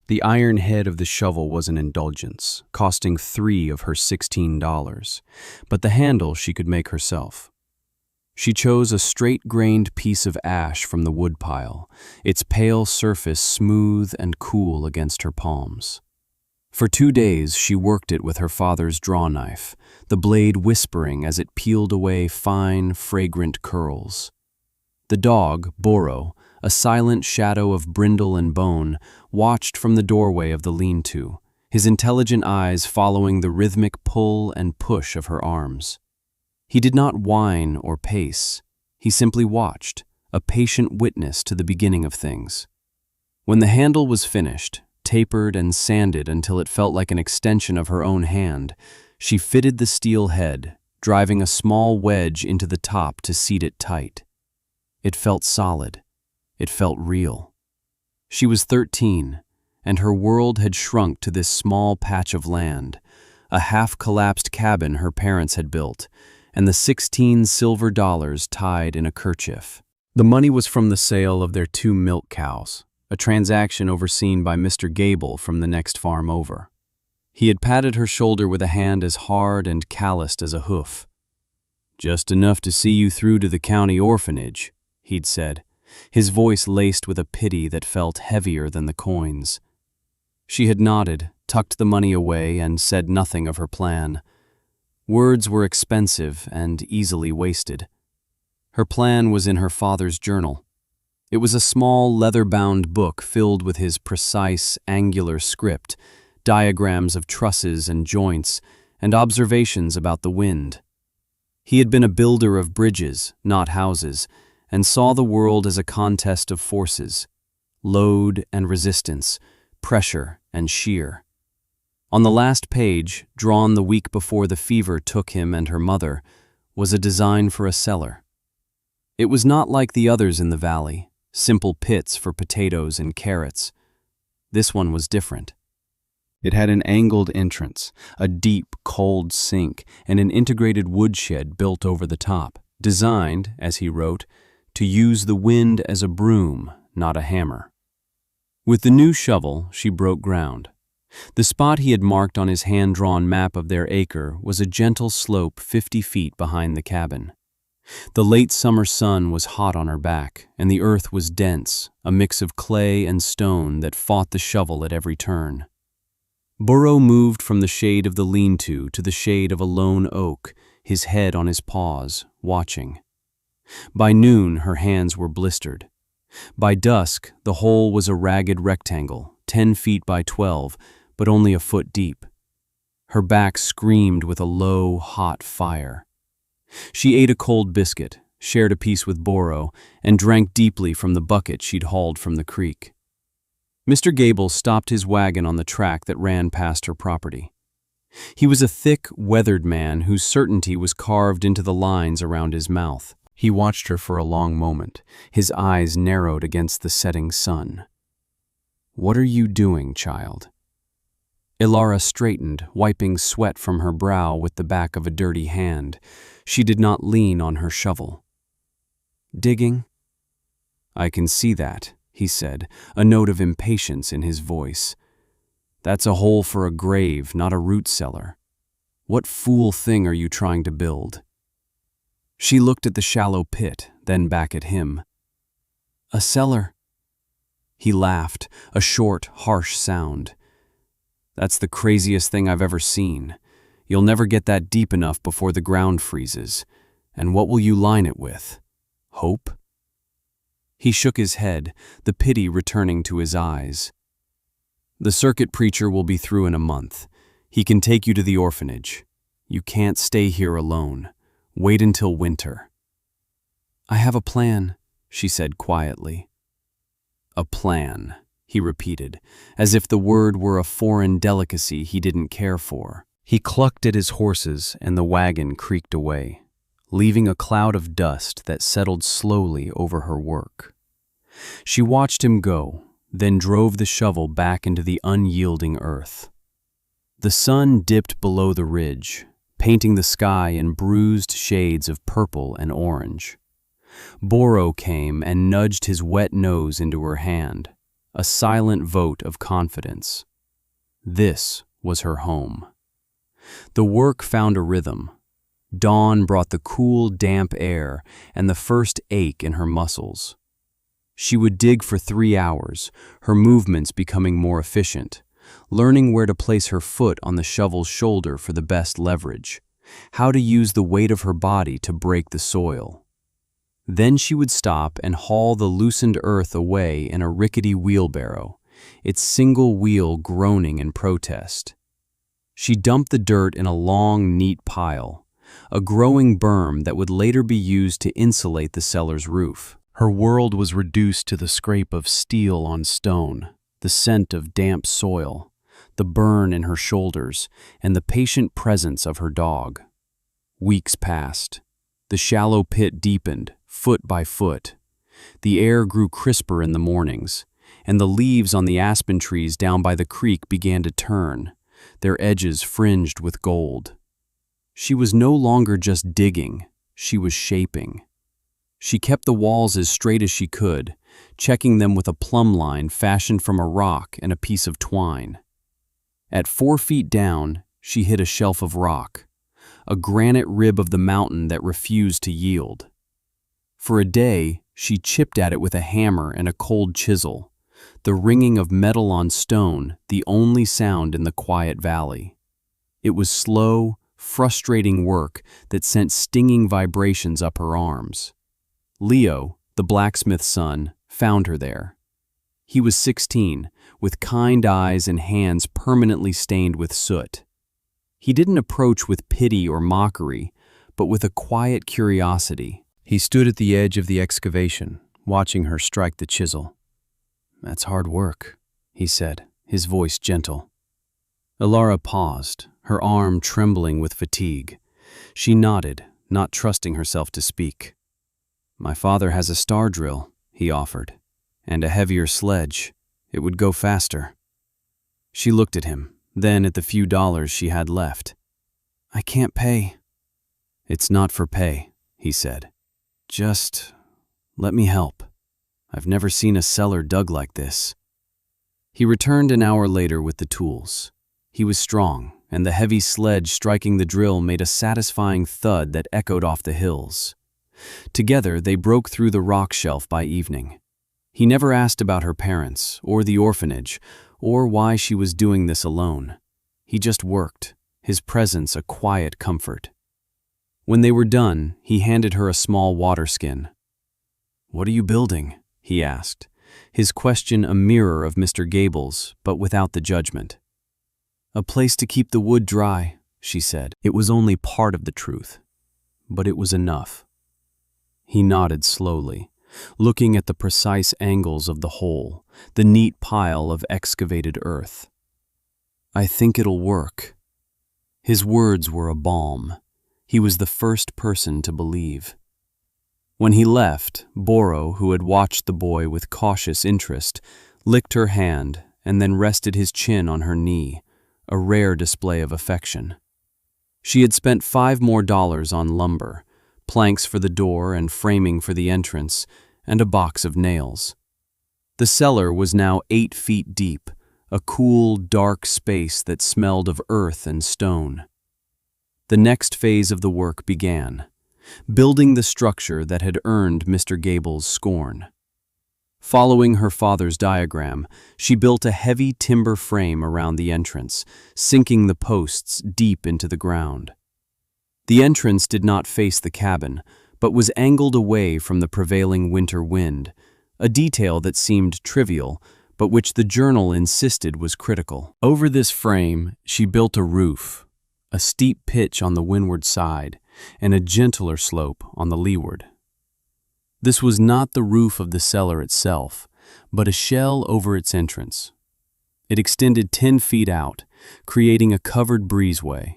The iron head of the shovel was an indulgence, costing 3 of her $16, but the handle she could make herself. She chose a straight-grained piece of ash from the woodpile, its pale surface smooth and cool against her palms. For 2 days she worked it with her father's draw knife, the blade whispering as it peeled away fine, fragrant curls. The dog, Boro, a silent shadow of brindle and bone, watched from the doorway of the lean-to, his intelligent eyes following the rhythmic pull and push of her arms. He did not whine or pace. He simply watched, a patient witness to the beginning of things. When the handle was finished, tapered and sanded until it felt like an extension of her own hand, she fitted the steel head, driving a small wedge into the top to seat it tight. It felt solid. It felt real. She was 13, and her world had shrunk to this small patch of land, a half-collapsed cabin her parents had built, and the 16 silver dollars tied in a kerchief. The money was from the sale of their 2 milk cows, a transaction overseen by Mr. Gable from the next farm over. He had patted her shoulder with a hand as hard and calloused as a hoof. "Just enough to see you through to the county orphanage," he'd said, his voice laced with a pity that felt heavier than the coins. She had nodded, tucked the money away, and said nothing of her plan. Words were expensive and easily wasted. Her plan was in her father's journal. It was a small leather-bound book filled with his precise, angular script, diagrams of trusses and joints, and observations about the wind. He had been a builder of bridges, not houses, and saw the world as a contest of forces, load and resistance, pressure and shear. On the last page, drawn the week before the fever took him and her mother, was a design for a cellar. It was not like the others in the valley, simple pits for potatoes and carrots. This one was different. It had an angled entrance, a deep, cold sink, and an integrated woodshed built over the top, designed, as he wrote, to use the wind as a broom, not a hammer. With the new shovel, she broke ground. The spot he had marked on his hand-drawn map of their acre was a gentle slope 50 feet behind the cabin. The late summer sun was hot on her back, and the earth was dense, a mix of clay and stone that fought the shovel at every turn. Burrow moved from the shade of the lean-to the shade of a lone oak, his head on his paws, watching. By noon, her hands were blistered. By dusk, the hole was a ragged rectangle, 10 feet by 12, but only a foot deep. Her back screamed with a low, hot fire. She ate a cold biscuit, shared a piece with Boro, and drank deeply from the bucket she'd hauled from the creek. Mr. Gable stopped his wagon on the track that ran past her property. He was a thick, weathered man whose certainty was carved into the lines around his mouth. He watched her for a long moment, his eyes narrowed against the setting sun. "What are you doing, child?" Ilara straightened, wiping sweat from her brow with the back of a dirty hand. She did not lean on her shovel. "Digging?" "I can see that," he said, a note of impatience in his voice. "That's a hole for a grave, not a root cellar. What fool thing are you trying to build?" She looked at the shallow pit, then back at him. "A cellar." He laughed, a short, harsh sound. "That's the craziest thing I've ever seen. You'll never get that deep enough before the ground freezes. And what will you line it with? Hope?" He shook his head, the pity returning to his eyes. "The circuit preacher will be through in a month. He can take you to the orphanage. You can't stay here alone. Wait until winter." "I have a plan," she said quietly. "A plan," he repeated, as if the word were a foreign delicacy he didn't care for. He clucked at his horses, and the wagon creaked away, leaving a cloud of dust that settled slowly over her work. She watched him go, then drove the shovel back into the unyielding earth. The sun dipped below the ridge, painting the sky in bruised shades of purple and orange. Boro came and nudged his wet nose into her hand. a silent vote of confidence. This was her home. The work found a rhythm. Dawn brought the cool, damp air and the first ache in her muscles. She would dig for 3 hours, her movements becoming more efficient, learning where to place her foot on the shovel's shoulder for the best leverage, how to use the weight of her body to break the soil. Then she would stop and haul the loosened earth away in a rickety wheelbarrow, its single wheel groaning in protest. She dumped the dirt in a long, neat pile, a growing berm that would later be used to insulate the cellar's roof. Her world was reduced to the scrape of steel on stone, the scent of damp soil, the burn in her shoulders, and the patient presence of her dog. Weeks passed. The shallow pit deepened, foot by foot. The air grew crisper in the mornings, and the leaves on the aspen trees down by the creek began to turn, their edges fringed with gold. She was no longer just digging, she was shaping. She kept the walls as straight as she could, checking them with a plumb line fashioned from a rock and a piece of twine. At 4 feet down, she hit a shelf of rock, a granite rib of the mountain that refused to yield. For a day, she chipped at it with a hammer and a cold chisel, the ringing of metal on stone the only sound in the quiet valley. It was slow, frustrating work that sent stinging vibrations up her arms. Leo, the blacksmith's son, found her there. He was 16, with kind eyes and hands permanently stained with soot. He didn't approach with pity or mockery, but with a quiet curiosity. He stood at the edge of the excavation, watching her strike the chisel. "That's hard work," he said, his voice gentle. Ilara paused, her arm trembling with fatigue. She nodded, not trusting herself to speak. "My father has a star drill," he offered, "and a heavier sledge. It would go faster." She looked at him, then at the few dollars she had left. "I can't pay." "It's not for pay," he said. "Just let me help. I've never seen a cellar dug like this." He returned an hour later with the tools. He was strong, and the heavy sledge striking the drill made a satisfying thud that echoed off the hills. Together, they broke through the rock shelf by evening. He never asked about her parents, or the orphanage, or why she was doing this alone. He just worked, his presence a quiet comfort. When they were done, he handed her a small water skin. "What are you building?" he asked, his question a mirror of Mr. Gable's, but without the judgment. "A place to keep the wood dry," she said. It was only part of the truth, but it was enough. He nodded slowly, looking at the precise angles of the hole, the neat pile of excavated earth. "I think it'll work." His words were a balm. He was the first person to believe. When he left, Boro, who had watched the boy with cautious interest, licked her hand and then rested his chin on her knee, a rare display of affection. She had spent $5 more on lumber, planks for the door and framing for the entrance, and a box of nails. The cellar was now 8 feet deep, a cool, dark space that smelled of earth and stone. The next phase of the work began, building the structure that had earned Mr. Gable's scorn. Following her father's diagram, she built a heavy timber frame around the entrance, sinking the posts deep into the ground. The entrance did not face the cabin, but was angled away from the prevailing winter wind, a detail that seemed trivial, but which the journal insisted was critical. Over this frame, she built a roof, a steep pitch on the windward side, and a gentler slope on the leeward. This was not the roof of the cellar itself, but a shell over its entrance. It extended 10 feet out, creating a covered breezeway.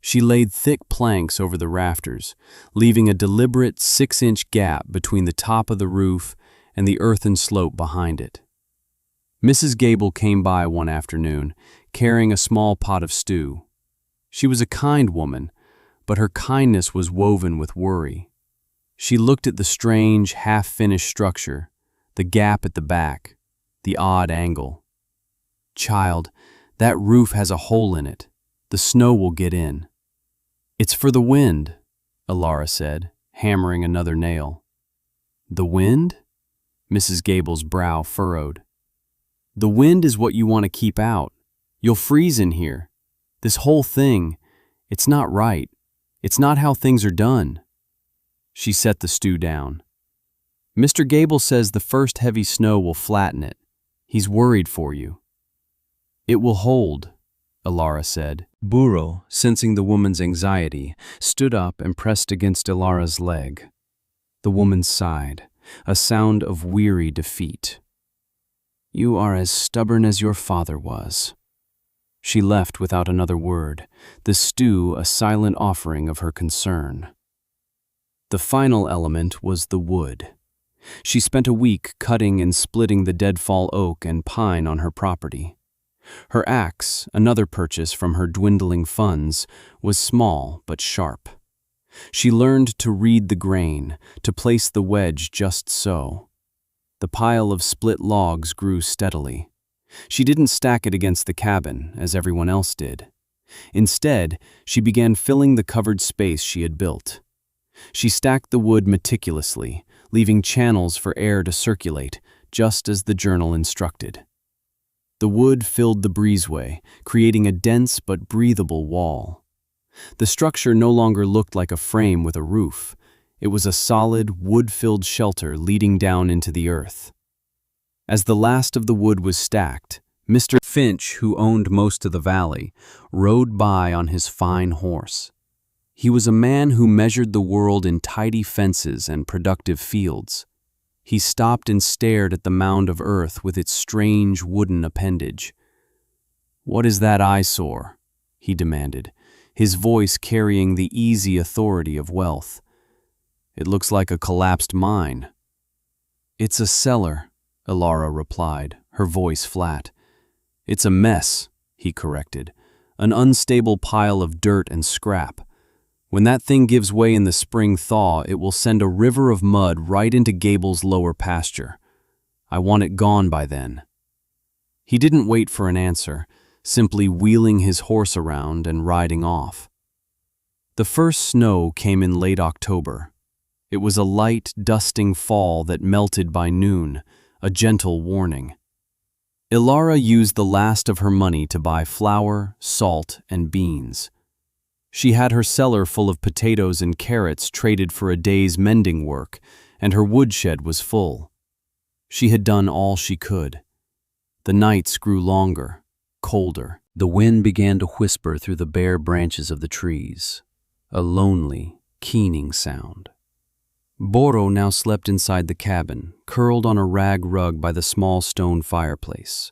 She laid thick planks over the rafters, leaving a deliberate 6-inch gap between the top of the roof and the earthen slope behind it. Mrs. Gable came by one afternoon, carrying a small pot of stew. She was a kind woman, but her kindness was woven with worry. She looked at the strange, half-finished structure, the gap at the back, the odd angle. "Child, that roof has a hole in it. The snow will get in." "It's for the wind," Elara said, hammering another nail. "The wind?" Mrs. Gable's brow furrowed. "The wind is what you want to keep out. You'll freeze in here. This whole thing, it's not right. It's not how things are done." She set the stew down. "Mr. Gable says the first heavy snow will flatten it. He's worried for you." "It will hold," Elara said. Burro, sensing the woman's anxiety, stood up and pressed against Elara's leg. The woman sighed, a sound of weary defeat. "You are as stubborn as your father was." She left without another word, the stew a silent offering of her concern. The final element was the wood. She spent a week cutting and splitting the deadfall oak and pine on her property. Her axe, another purchase from her dwindling funds, was small but sharp. She learned to read the grain, to place the wedge just so. The pile of split logs grew steadily. She didn't stack it against the cabin, as everyone else did. Instead, she began filling the covered space she had built. She stacked the wood meticulously, leaving channels for air to circulate, just as the journal instructed. The wood filled the breezeway, creating a dense but breathable wall. The structure no longer looked like a frame with a roof. It was a solid, wood-filled shelter leading down into the earth. As the last of the wood was stacked, Mr. Finch, who owned most of the valley, rode by on his fine horse. He was a man who measured the world in tidy fences and productive fields. He stopped and stared at the mound of earth with its strange wooden appendage. "What is that eyesore?" he demanded, his voice carrying the easy authority of wealth. "It looks like a collapsed mine." "It's a cellar," Elara replied, her voice flat. "It's a mess," he corrected, "an unstable pile of dirt and scrap. When that thing gives way in the spring thaw, it will send a river of mud right into Gable's lower pasture. I want it gone by then." He didn't wait for an answer, simply wheeling his horse around and riding off. The first snow came in late October. It was a light, dusting fall that melted by noon, a gentle warning. Elara used the last of her money to buy flour, salt, and beans. She had her cellar full of potatoes and carrots traded for a day's mending work, and her woodshed was full. She had done all she could. The nights grew longer, colder. The wind began to whisper through the bare branches of the trees, a lonely, keening sound. Burro now slept inside the cabin, curled on a rag rug by the small stone fireplace.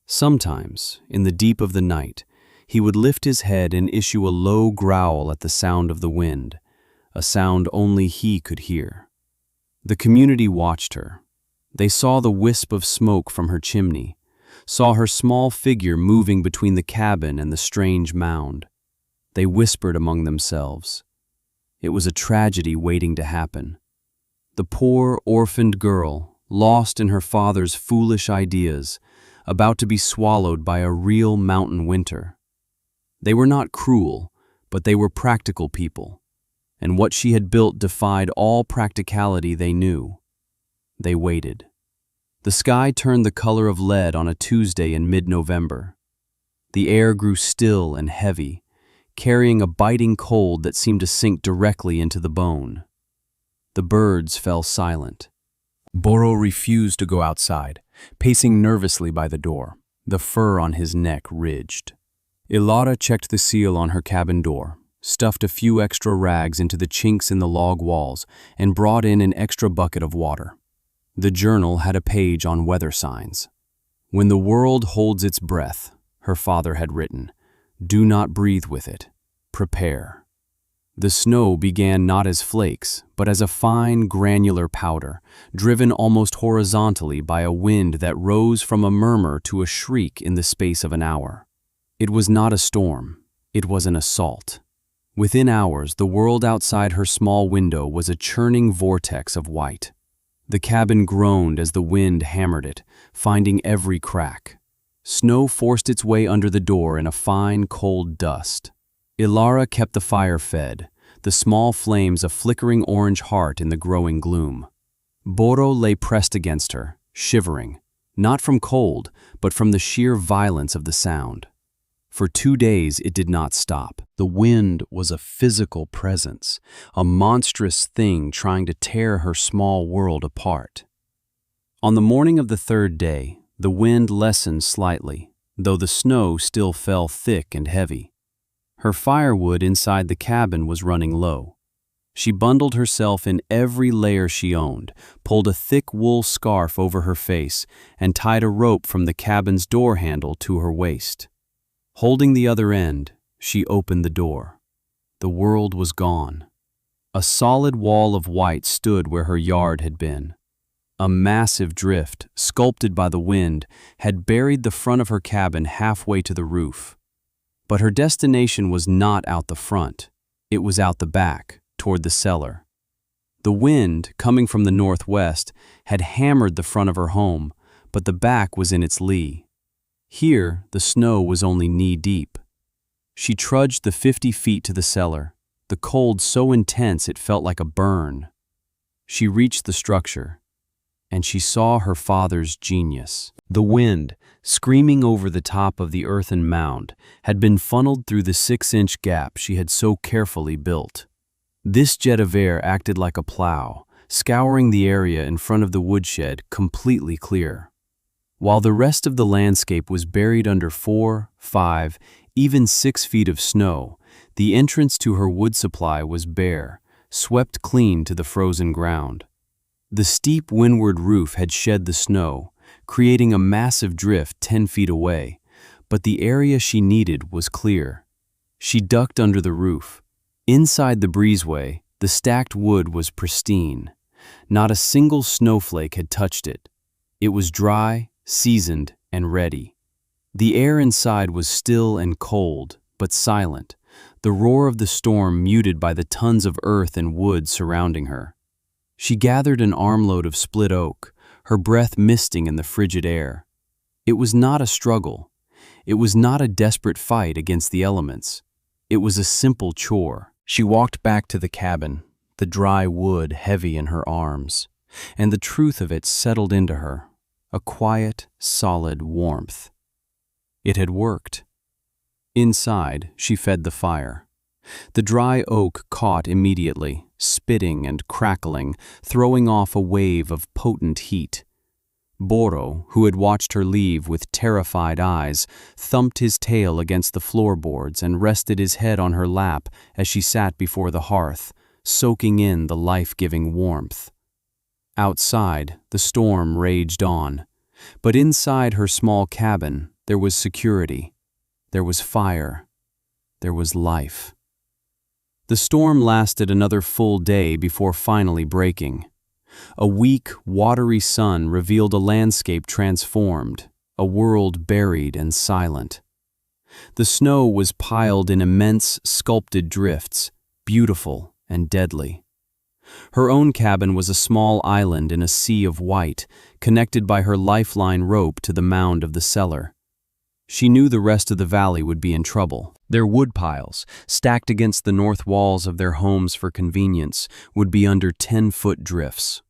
Sometimes, in the deep of the night, he would lift his head and issue a low growl at the sound of the wind, a sound only he could hear. The community watched her. They saw the wisp of smoke from her chimney, saw her small figure moving between the cabin and the strange mound. They whispered among themselves. It was a tragedy waiting to happen. The poor, orphaned girl, lost in her father's foolish ideas, about to be swallowed by a real mountain winter. They were not cruel, but they were practical people, and what she had built defied all practicality they knew. They waited. The sky turned the color of lead on a Tuesday in mid-November. The air grew still and heavy, carrying a biting cold that seemed to sink directly into the bone. The birds fell silent. Burro refused to go outside, pacing nervously by the door, the fur on his neck ridged. Elara checked the seal on her cabin door, stuffed a few extra rags into the chinks in the log walls, and brought in an extra bucket of water. The journal had a page on weather signs. "When the world holds its breath," her father had written, "do not breathe with it. Prepare." The snow began not as flakes, but as a fine, granular powder, driven almost horizontally by a wind that rose from a murmur to a shriek in the space of an hour. It was not a storm, it was an assault. Within hours, the world outside her small window was a churning vortex of white. The cabin groaned as the wind hammered it, finding every crack. Snow forced its way under the door in a fine, cold dust. Ilara kept the fire fed, the small flames a flickering orange heart in the growing gloom. Boro lay pressed against her, shivering, not from cold, but from the sheer violence of the sound. For 2 days it did not stop. The wind was a physical presence, a monstrous thing trying to tear her small world apart. On the morning of the 3rd day, the wind lessened slightly, though the snow still fell thick and heavy. Her firewood inside the cabin was running low. She bundled herself in every layer she owned, pulled a thick wool scarf over her face, and tied a rope from the cabin's door handle to her waist. Holding the other end, she opened the door. The world was gone. A solid wall of white stood where her yard had been. A massive drift, sculpted by the wind, had buried the front of her cabin halfway to the roof. But her destination was not out the front. It was out the back, toward the cellar. The wind, coming from the northwest, had hammered the front of her home, but the back was in its lee. Here, the snow was only knee-deep. She trudged the 50 feet to the cellar, the cold so intense it felt like a burn. She reached the structure, and she saw her father's genius. The wind, screaming over the top of the earthen mound, had been funneled through the 6-inch gap she had so carefully built. This jet of air acted like a plow, scouring the area in front of the woodshed completely clear. While the rest of the landscape was buried under 4, 5, even 6 feet of snow, the entrance to her wood supply was bare, swept clean to the frozen ground. The steep windward roof had shed the snow, creating a massive drift 10 feet away, but the area she needed was clear. She ducked under the roof. Inside the breezeway, the stacked wood was pristine. Not a single snowflake had touched it. It was dry, seasoned, and ready. The air inside was still and cold, but silent, the roar of the storm muted by the tons of earth and wood surrounding her. She gathered an armload of split oak, her breath misting in the frigid air. It was not a struggle. It was not a desperate fight against the elements. It was a simple chore. She walked back to the cabin, the dry wood heavy in her arms, and the truth of it settled into her. A quiet, solid warmth. It had worked. Inside, she fed the fire. The dry oak caught immediately, spitting and crackling, throwing off a wave of potent heat. Boro, who had watched her leave with terrified eyes, thumped his tail against the floorboards and rested his head on her lap as she sat before the hearth, soaking in the life-giving warmth. Outside, the storm raged on, but inside her small cabin, there was security. There was fire. There was life. The storm lasted another full day before finally breaking. A weak, watery sun revealed a landscape transformed, a world buried and silent. The snow was piled in immense, sculpted drifts, beautiful and deadly. Her own cabin was a small island in a sea of white, connected by her lifeline rope to the mound of the cellar. She knew the rest of the valley would be in trouble. Their wood piles, stacked against the north walls of their homes for convenience, would be under 10-foot drifts.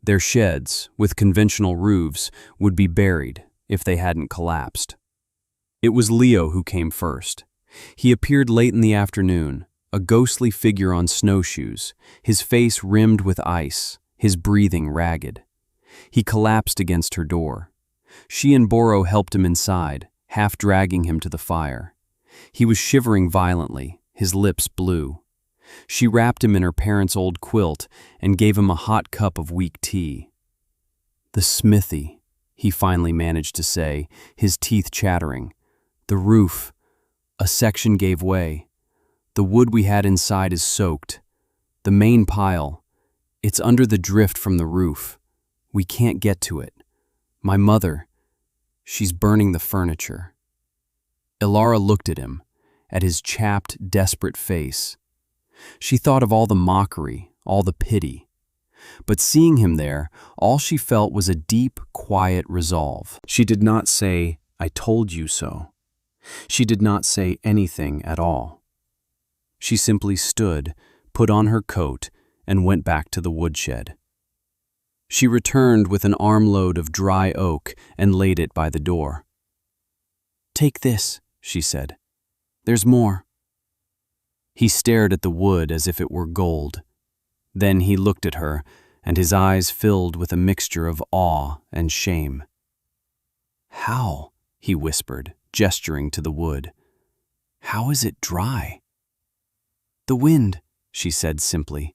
Their sheds, with conventional roofs, would be buried if they hadn't collapsed. It was Leo who came first. He appeared late in the afternoon, a ghostly figure on snowshoes, his face rimmed with ice, his breathing ragged. He collapsed against her door. She and Boro helped him inside, half dragging him to the fire. He was shivering violently, his lips blue. She wrapped him in her parents' old quilt and gave him a hot cup of weak tea. "The smithy," he finally managed to say, his teeth chattering. "The roof. A section gave way. The wood we had inside is soaked. The main pile. It's under the drift from the roof. We can't get to it. My mother, she's burning the furniture." Ilara looked at him, at his chapped, desperate face. She thought of all the mockery, all the pity. But seeing him there, all she felt was a deep, quiet resolve. She did not say, "I told you so." She did not say anything at all. She simply stood, put on her coat, and went back to the woodshed. She returned with an armload of dry oak and laid it by the door. "Take this," she said. "There's more." He stared at the wood as if it were gold. Then he looked at her, and his eyes filled with a mixture of awe and shame. "How?" he whispered, gesturing to the wood. "How is it dry?" "The wind," she said simply.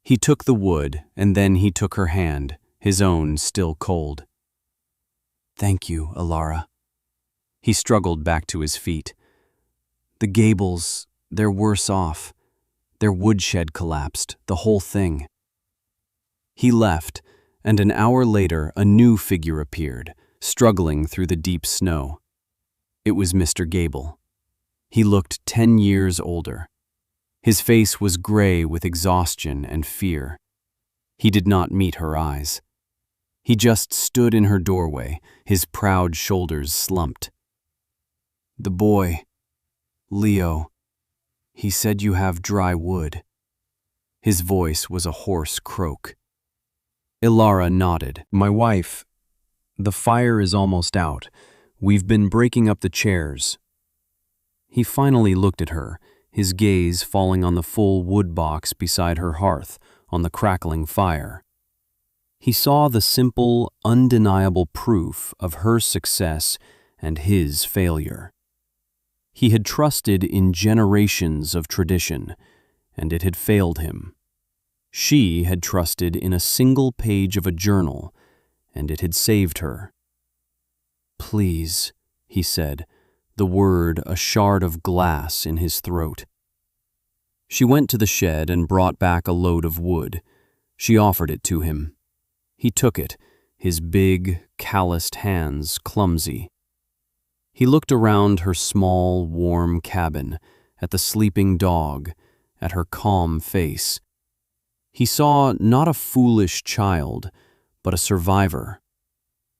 He took the wood, and then he took her hand, his own still cold. "Thank you, Alara." He struggled back to his feet. "The Gables, they're worse off. Their woodshed collapsed, the whole thing." He left, and an hour later a new figure appeared, struggling through the deep snow. It was Mr. Gable. He looked 10 years older. His face was gray with exhaustion and fear. He did not meet her eyes. He just stood in her doorway, his proud shoulders slumped. "The boy, Leo, he said you have dry wood." His voice was a hoarse croak. Ilara nodded. "My wife, the fire is almost out. We've been breaking up the chairs." He finally looked at her, his gaze falling on the full wood box beside her hearth, on the crackling fire. He saw the simple, undeniable proof of her success and his failure. He had trusted in generations of tradition, and it had failed him. She had trusted in a single page of a journal, and it had saved her. "Please," he said, the word a shard of glass in his throat. She went to the shed and brought back a load of wood. She offered it to him. He took it, his big, calloused hands clumsy. He looked around her small, warm cabin, at the sleeping dog, at her calm face. He saw not a foolish child, but a survivor.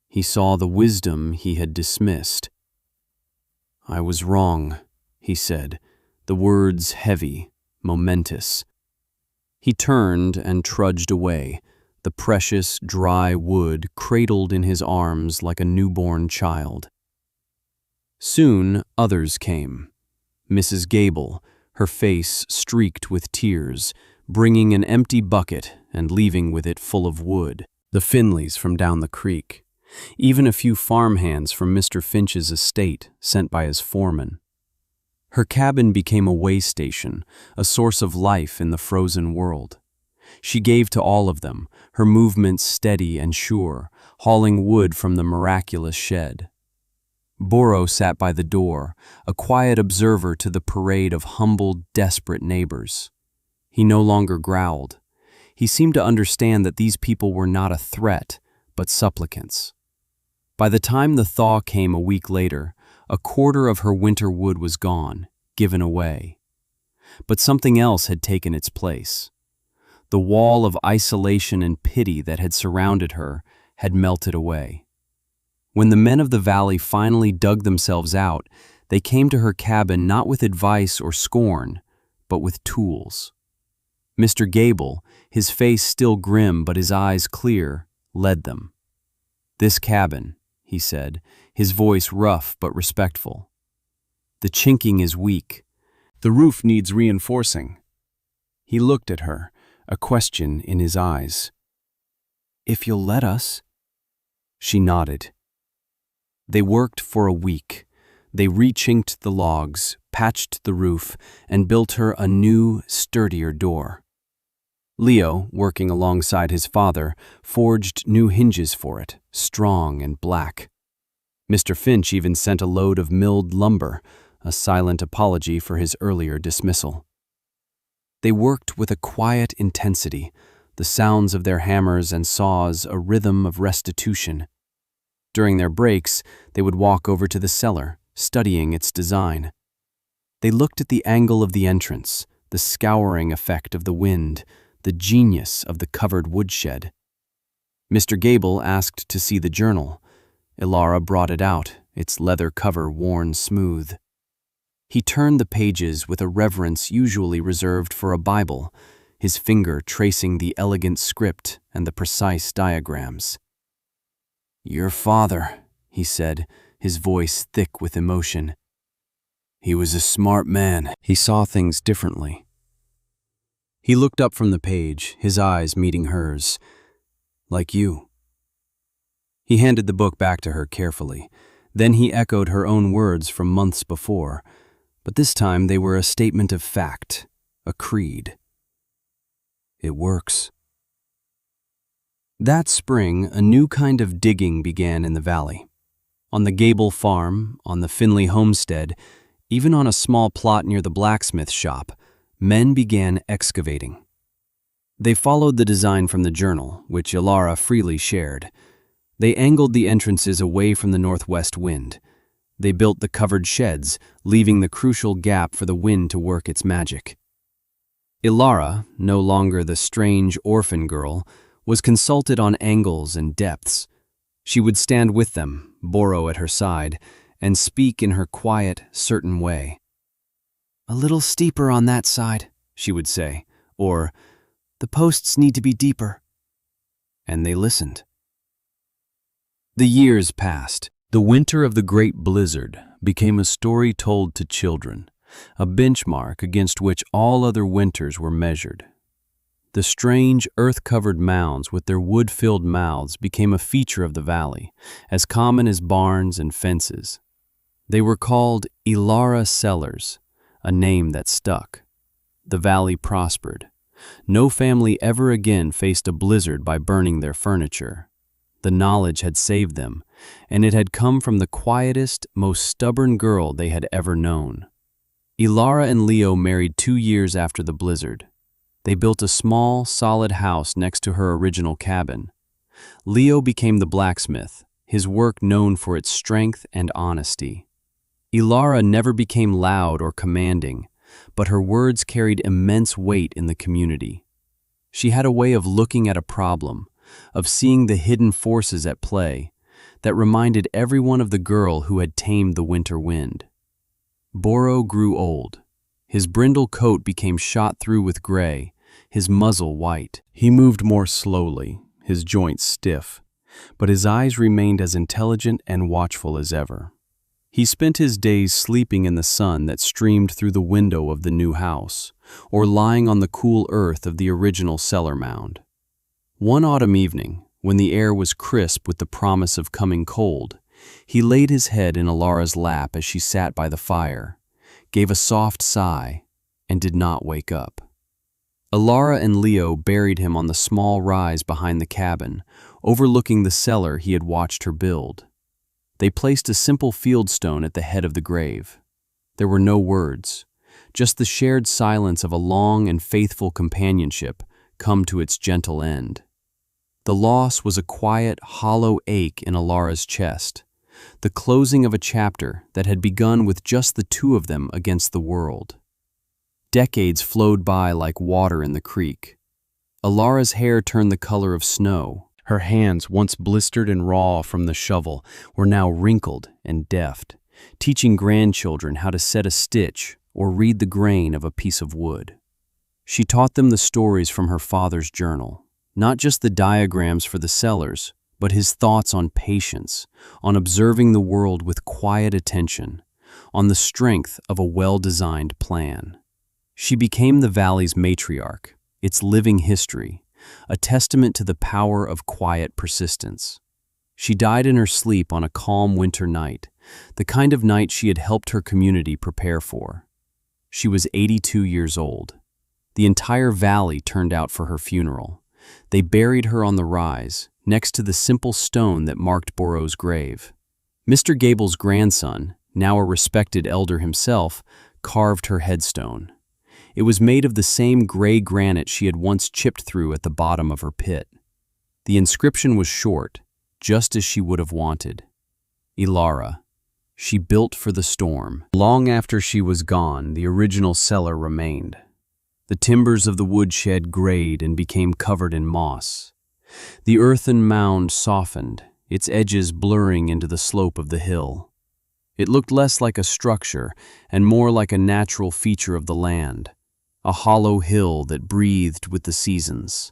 He saw the wisdom he had dismissed. "I was wrong," he said, the words heavy, momentous. He turned and trudged away, the precious, dry wood cradled in his arms like a newborn child. Soon others came. Mrs. Gable, her face streaked with tears, bringing an empty bucket and leaving with it full of wood. The Finleys from down the creek. Even a few farmhands from Mr. Finch's estate sent by his foreman. Her cabin became a way station, a source of life in the frozen world. She gave to all of them, her movements steady and sure, hauling wood from the miraculous shed. Boro sat by the door, a quiet observer to the parade of humbled, desperate neighbors. He no longer growled. He seemed to understand that these people were not a threat, but supplicants. By the time the thaw came a week later, a quarter of her winter wood was gone, given away. But something else had taken its place. The wall of isolation and pity that had surrounded her had melted away. When the men of the valley finally dug themselves out, they came to her cabin not with advice or scorn, but with tools. Mr. Gable, his face still grim but his eyes clear, led them. "This cabin," he said, his voice rough but respectful. "The chinking is weak. The roof needs reinforcing." He looked at her, a question in his eyes. "If you'll let us." She nodded. They worked for a week. They re-chinked the logs, patched the roof, and built her a new, sturdier door. Leo, working alongside his father, forged new hinges for it, strong and black. Mr. Finch even sent a load of milled lumber, a silent apology for his earlier dismissal. They worked with a quiet intensity, the sounds of their hammers and saws a rhythm of restitution. During their breaks, they would walk over to the cellar, studying its design. They looked at the angle of the entrance, the scouring effect of the wind, the genius of the covered woodshed. Mr. Gable asked to see the journal. Ilara brought it out, its leather cover worn smooth. He turned the pages with a reverence usually reserved for a Bible, his finger tracing the elegant script and the precise diagrams. "Your father," he said, his voice thick with emotion. "He was a smart man. He saw things differently." He looked up from the page, his eyes meeting hers. "Like you." He handed the book back to her carefully. Then he echoed her own words from months before, but this time they were a statement of fact, a creed. It works. That spring, a new kind of digging began in the valley. On the Gable farm, on the Finley homestead, even on a small plot near the blacksmith shop, men began excavating. They followed the design from the journal, which Ilara freely shared. They angled the entrances away from the northwest wind. They built the covered sheds, leaving the crucial gap for the wind to work its magic. Ilara, no longer the strange orphan girl, was consulted on angles and depths. She would stand with them, Boro at her side, and speak in her quiet, certain way. "A little steeper on that side," she would say, or, "The posts need to be deeper." And they listened. The years passed. The winter of the Great Blizzard became a story told to children, a benchmark against which all other winters were measured. The strange, earth-covered mounds with their wood-filled mouths became a feature of the valley, as common as barns and fences. They were called Ilara Cellars, a name that stuck. The valley prospered. No family ever again faced a blizzard by burning their furniture. The knowledge had saved them, and it had come from the quietest, most stubborn girl they had ever known. Ilara and Leo married 2 years after the blizzard. They built a small, solid house next to her original cabin. Leo became the blacksmith, his work known for its strength and honesty. Ilara never became loud or commanding, but her words carried immense weight in the community. She had a way of looking at a problem, of seeing the hidden forces at play, that reminded everyone of the girl who had tamed the winter wind. Boro grew old. His brindle coat became shot through with gray, his muzzle white. He moved more slowly, his joints stiff, but his eyes remained as intelligent and watchful as ever. He spent his days sleeping in the sun that streamed through the window of the new house, or lying on the cool earth of the original cellar mound. One autumn evening, when the air was crisp with the promise of coming cold, he laid his head in Ilara's lap as she sat by the fire, gave a soft sigh, and did not wake up. Ilara and Leo buried him on the small rise behind the cabin, overlooking the cellar he had watched her build. They placed a simple fieldstone at the head of the grave. There were no words, just the shared silence of a long and faithful companionship come to its gentle end. The loss was a quiet, hollow ache in Ilara's chest, the closing of a chapter that had begun with just the two of them against the world. Decades flowed by like water in the creek. Ilara's hair turned the color of snow. Her hands, once blistered and raw from the shovel, were now wrinkled and deft, teaching grandchildren how to set a stitch or read the grain of a piece of wood. She taught them the stories from her father's journal, not just the diagrams for the cellars, but his thoughts on patience, on observing the world with quiet attention, on the strength of a well-designed plan. She became the valley's matriarch, its living history, a testament to the power of quiet persistence. She died in her sleep on a calm winter night, the kind of night she had helped her community prepare for. She was 82 years old. The entire valley turned out for her funeral. They buried her on the rise, next to the simple stone that marked Boro's grave. Mr. Gable's grandson, now a respected elder himself, carved her headstone. It was made of the same gray granite she had once chipped through at the bottom of her pit. The inscription was short, just as she would have wanted. Ilara, she built for the storm. Long after she was gone, the original cellar remained. The timbers of the woodshed grayed and became covered in moss. The earthen mound softened, its edges blurring into the slope of the hill. It looked less like a structure and more like a natural feature of the land, a hollow hill that breathed with the seasons.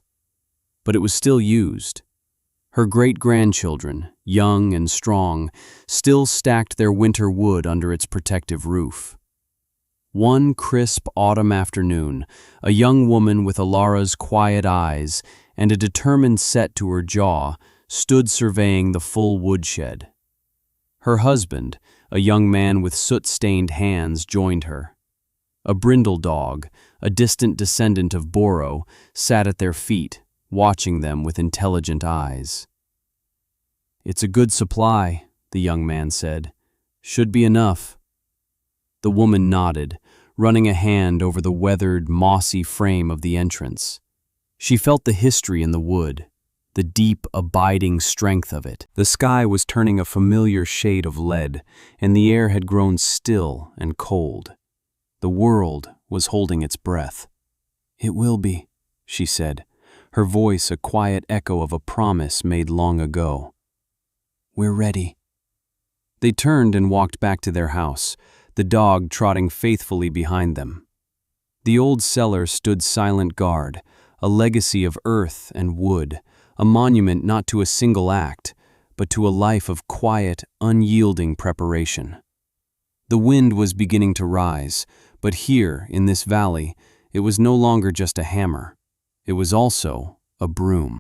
But it was still used. Her great-grandchildren, young and strong, still stacked their winter wood under its protective roof. One crisp autumn afternoon, a young woman with Alara's quiet eyes and a determined set to her jaw stood surveying the full woodshed. Her husband, a young man with soot-stained hands, joined her. A brindle dog, a distant descendant of Boro, sat at their feet, watching them with intelligent eyes. "It's a good supply," the young man said. "Should be enough." The woman nodded, running a hand over the weathered, mossy frame of the entrance. She felt the history in the wood, the deep, abiding strength of it. The sky was turning a familiar shade of lead, and the air had grown still and cold. The world was holding its breath. "It will be," she said, her voice a quiet echo of a promise made long ago. "We're ready." They turned and walked back to their house, the dog trotting faithfully behind them. The old cellar stood silent guard, a legacy of earth and wood, a monument not to a single act, but to a life of quiet, unyielding preparation. The wind was beginning to rise, but here, in this valley, it was no longer just a hammer. It was also a broom.